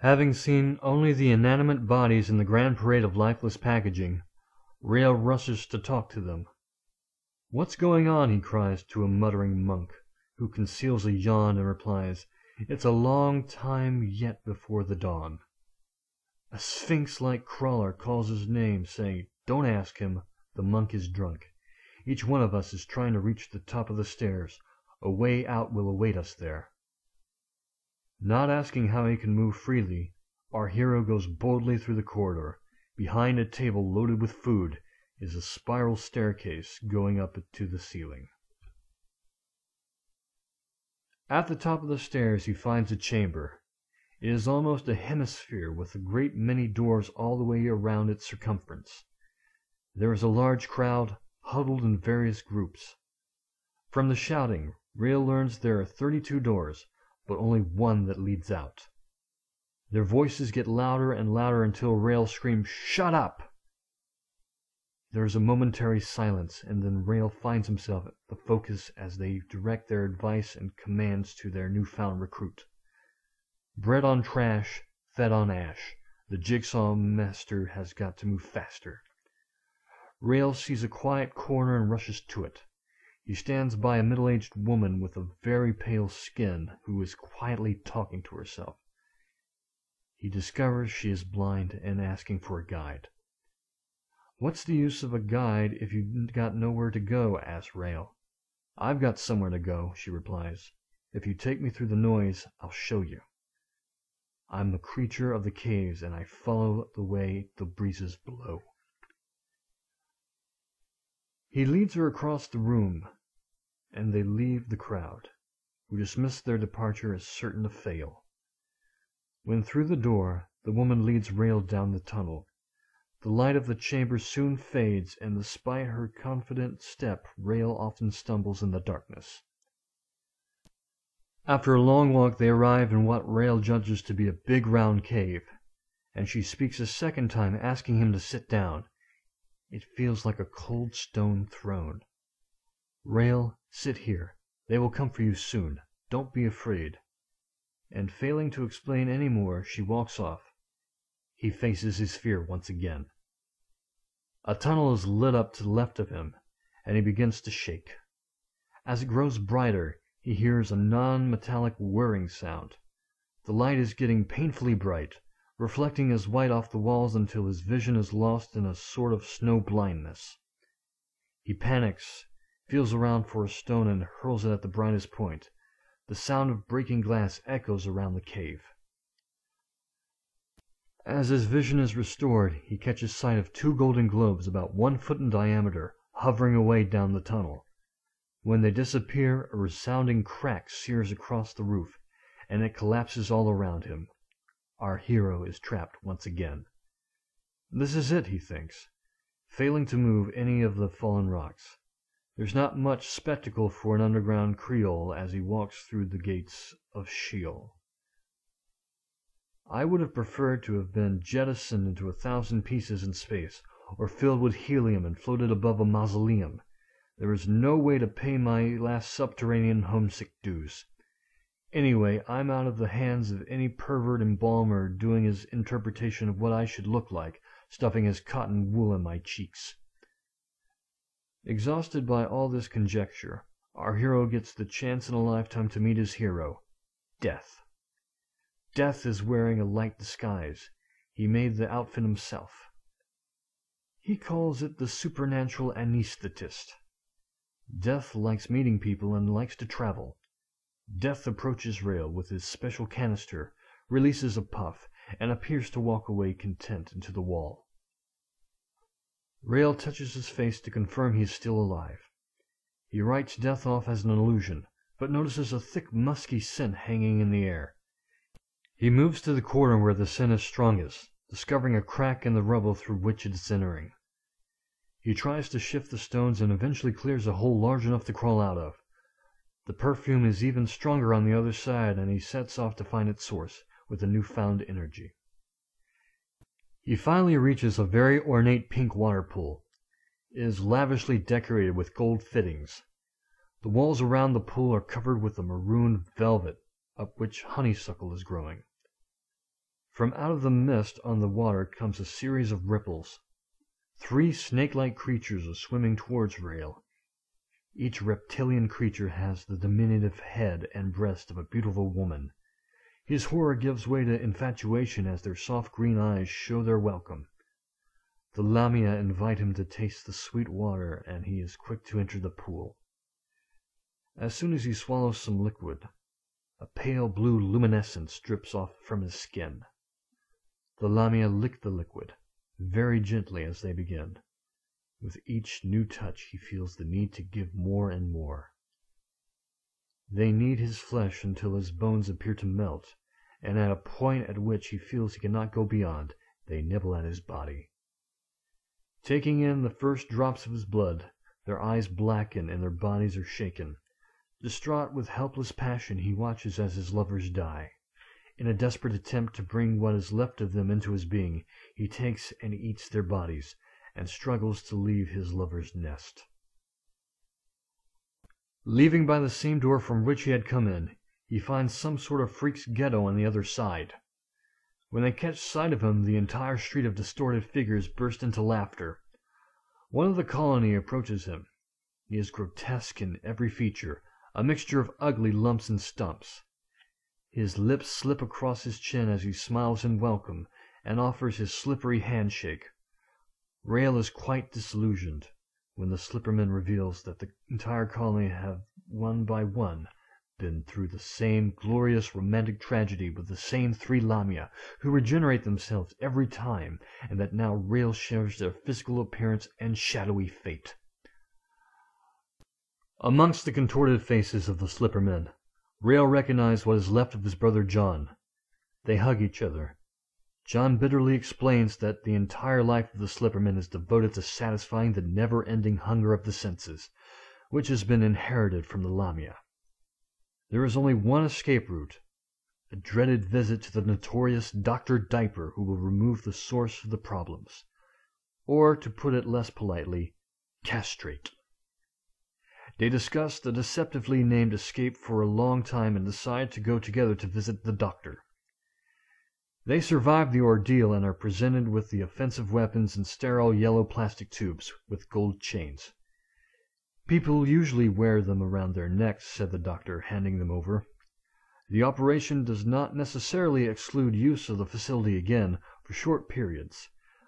Having seen only the inanimate bodies in the grand parade of lifeless packaging, Rail rushes to talk to them. "What's going on?" he cries to a muttering monk, who conceals a yawn and replies, "It's a long time yet before the dawn." A sphinx-like crawler calls his name, saying, "Don't ask him, the monk is drunk. Each one of us is trying to reach the top of the stairs. A way out will await us there." Not asking how he can move freely, our hero goes boldly through the corridor. Behind a table loaded with food is a spiral staircase going up to the ceiling. At the top of the stairs he finds a chamber. It is almost a hemisphere with a great many doors all the way around its circumference. There is a large crowd, huddled in various groups. From the shouting, Rail learns there are 32 doors, but only one that leads out. Their voices get louder and louder until Rail screams, "Shut up!" There is a momentary silence, and then Rail finds himself at the focus as they direct their advice and commands to their newfound recruit. Bred on trash, fed on ash, the jigsaw master has got to move faster. Rail sees a quiet corner and rushes to it. He stands by a middle-aged woman with a very pale skin who is quietly talking to herself. He discovers she is blind and asking for a guide. "What's the use of a guide if you've got nowhere to go?" asks Rail. "I've got somewhere to go," she replies. "If you take me through the noise, I'll show you. I'm a creature of the caves, and I follow the way the breezes blow." He leads her across the room, and they leave the crowd, who dismiss their departure as certain to fail. When through the door, the woman leads Rail down the tunnel. The light of the chamber soon fades, and despite her confident step, Rail often stumbles in the darkness. After a long walk they arrive in what Rail judges to be a big round cave, and she speaks a second time, asking him to sit down. It feels like a cold stone throne. "Rail, sit here. They will come for you soon. Don't be afraid." And failing to explain any more, she walks off. He faces his fear once again. A tunnel is lit up to the left of him, and he begins to shake. As it grows brighter, he hears a non-metallic whirring sound. The light is getting painfully bright, reflecting as white off the walls until his vision is lost in a sort of snow blindness. He panics, feels around for a stone, and hurls it at the brightest point. The sound of breaking glass echoes around the cave. As his vision is restored, he catches sight of 2 golden globes about 1 foot in diameter, hovering away down the tunnel. When they disappear, a resounding crack sears across the roof, and it collapses all around him. Our hero is trapped once again. This is it, he thinks, failing to move any of the fallen rocks. There's not much spectacle for an underground Creole as he walks through the gates of Sheol. I would have preferred to have been jettisoned into 1,000 pieces in space, or filled with helium and floated above a mausoleum. There is no way to pay my last subterranean homesick dues. Anyway, I'm out of the hands of any pervert embalmer doing his interpretation of what I should look like, stuffing his cotton wool in my cheeks. Exhausted by all this conjecture, our hero gets the chance in a lifetime to meet his hero, Death. Death is wearing a light disguise. He made the outfit himself. He calls it the supernatural anesthetist. Death likes meeting people and likes to travel. Death approaches Rail with his special canister, releases a puff, and appears to walk away content into the wall. Rail touches his face to confirm he is still alive. He writes Death off as an illusion, but notices a thick musky scent hanging in the air. He moves to the corner where the scent is strongest, discovering a crack in the rubble through which it is entering. He tries to shift the stones and eventually clears a hole large enough to crawl out of. The perfume is even stronger on the other side, and he sets off to find its source with a newfound energy. He finally reaches a very ornate pink water pool. It is lavishly decorated with gold fittings. The walls around the pool are covered with a maroon velvet, up which honeysuckle is growing. From out of the mist on the water comes a series of ripples. 3 snake-like creatures are swimming towards Rail. Each reptilian creature has the diminutive head and breast of a beautiful woman. His horror gives way to infatuation as their soft green eyes show their welcome. The Lamia invite him to taste the sweet water, and he is quick to enter the pool. As soon as he swallows some liquid, a pale blue luminescence drips off from his skin. The Lamia lick the liquid, very gently as they begin. With each new touch he feels the need to give more and more. They knead his flesh until his bones appear to melt, and at a point at which he feels he cannot go beyond, they nibble at his body. Taking in the first drops of his blood, their eyes blacken and their bodies are shaken. Distraught with helpless passion, he watches as his lovers die. In a desperate attempt to bring what is left of them into his being, he takes and eats their bodies, and struggles to leave his lover's nest. Leaving by the same door from which he had come in, he finds some sort of freak's ghetto on the other side. When they catch sight of him, the entire street of distorted figures burst into laughter. One of the colony approaches him. He is grotesque in every feature, a mixture of ugly lumps and stumps. His lips slip across his chin as he smiles in welcome, and offers his slippery handshake. Rail is quite disillusioned when the Slipperman reveals that the entire colony have, one by one, been through the same glorious romantic tragedy with the same 3 Lamia, who regenerate themselves every time, and that now Rail shares their physical appearance and shadowy fate. Amongst the contorted faces of the Slippermen, Rail recognizes what is left of his brother John. They hug each other. John bitterly explains that the entire life of the Slippermen is devoted to satisfying the never-ending hunger of the senses, which has been inherited from the Lamia. There is only one escape route, a dreaded visit to the notorious Dr. Diaper, who will remove the source of the problems. Or, to put it less politely, castrate. They discuss the deceptively named escape for a long time and decide to go together to visit the doctor. They survive the ordeal and are presented with the offensive weapons in sterile yellow plastic tubes with gold chains. People usually wear them around their necks, said the doctor, handing them over. The operation does not necessarily exclude use of the facility again for short periods,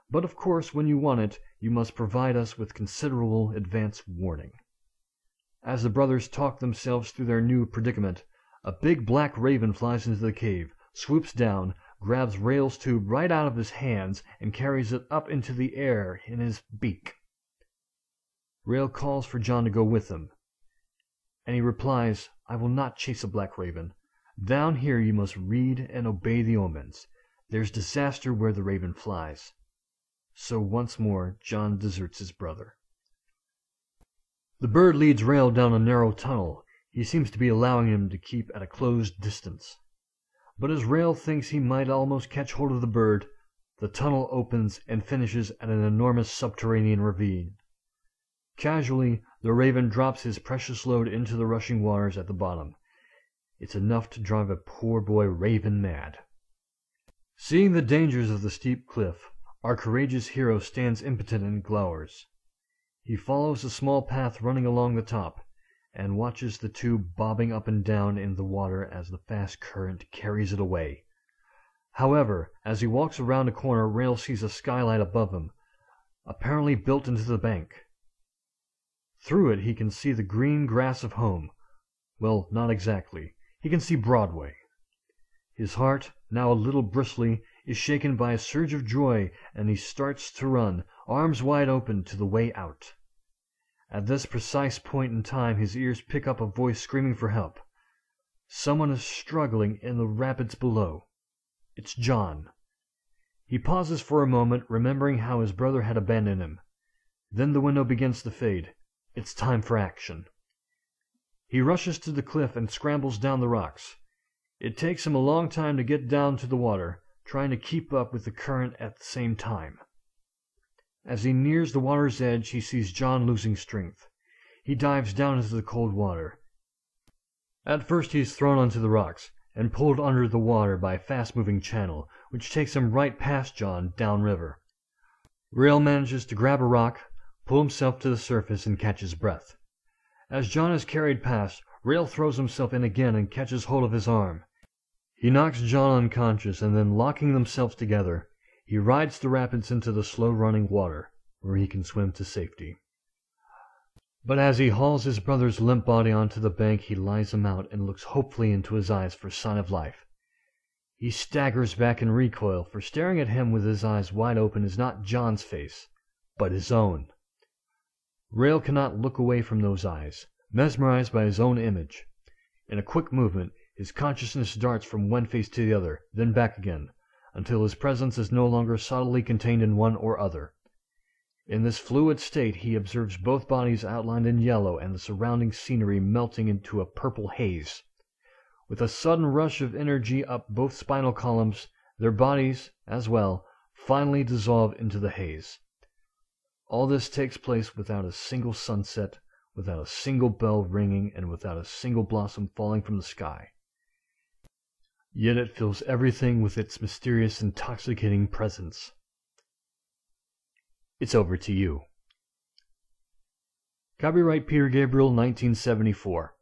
but of course when you want it, you must provide us with considerable advance warning. As the brothers talk themselves through their new predicament, a big black raven flies into the cave, swoops down, grabs Rail's tube right out of his hands, and carries it up into the air in his beak. Rail calls for John to go with him, and he replies, "I will not chase a black raven. Down here you must read and obey the omens. There's disaster where the raven flies." So once more John deserts his brother. The bird leads Rail down a narrow tunnel. He seems to be allowing him to keep at a closed distance. But as Rail thinks he might almost catch hold of the bird, the tunnel opens and finishes at an enormous subterranean ravine. Casually, the raven drops his precious load into the rushing waters at the bottom. It's enough to drive a poor boy raven mad. Seeing the dangers of the steep cliff, our courageous hero stands impotent and glowers. He follows a small path running along the top, and watches the tube bobbing up and down in the water as the fast current carries it away. However, as he walks around a corner, Rail sees a skylight above him, apparently built into the bank. Through it he can see the green grass of home. Well, not exactly. He can see Broadway. His heart, now a little bristly, is shaken by a surge of joy, and he starts to run, arms wide open, to the way out. At this precise point in time his ears pick up a voice screaming for help. Someone is struggling in the rapids below. It's John. He pauses for a moment, remembering how his brother had abandoned him. Then the window begins to fade. It's time for action. He rushes to the cliff and scrambles down the rocks. It takes him a long time to get down to the water, trying to keep up with the current at the same time. As he nears the water's edge, he sees John losing strength. He dives down into the cold water. At first he is thrown onto the rocks and pulled under the water by a fast-moving channel, which takes him right past John downriver. Rail manages to grab a rock, pull himself to the surface, and catch his breath. As John is carried past, Rail throws himself in again and catches hold of his arm. He knocks John unconscious, and then, locking themselves together, he rides the rapids into the slow-running water, where he can swim to safety. But as he hauls his brother's limp body onto the bank, he lies him out and looks hopefully into his eyes for sign of life. He staggers back in recoil, for staring at him with his eyes wide open is not John's face, but his own. Rail cannot look away from those eyes, mesmerized by his own image. In a quick movement, his consciousness darts from one face to the other, then back again, until his presence is no longer solidly contained in one or other. In this fluid state he observes both bodies outlined in yellow and the surrounding scenery melting into a purple haze. With a sudden rush of energy up both spinal columns, their bodies, as well, finally dissolve into the haze. All this takes place without a single sunset, without a single bell ringing, and without a single blossom falling from the sky. Yet it fills everything with its mysterious, intoxicating presence. It's over to you. Copyright Peter Gabriel, 1974.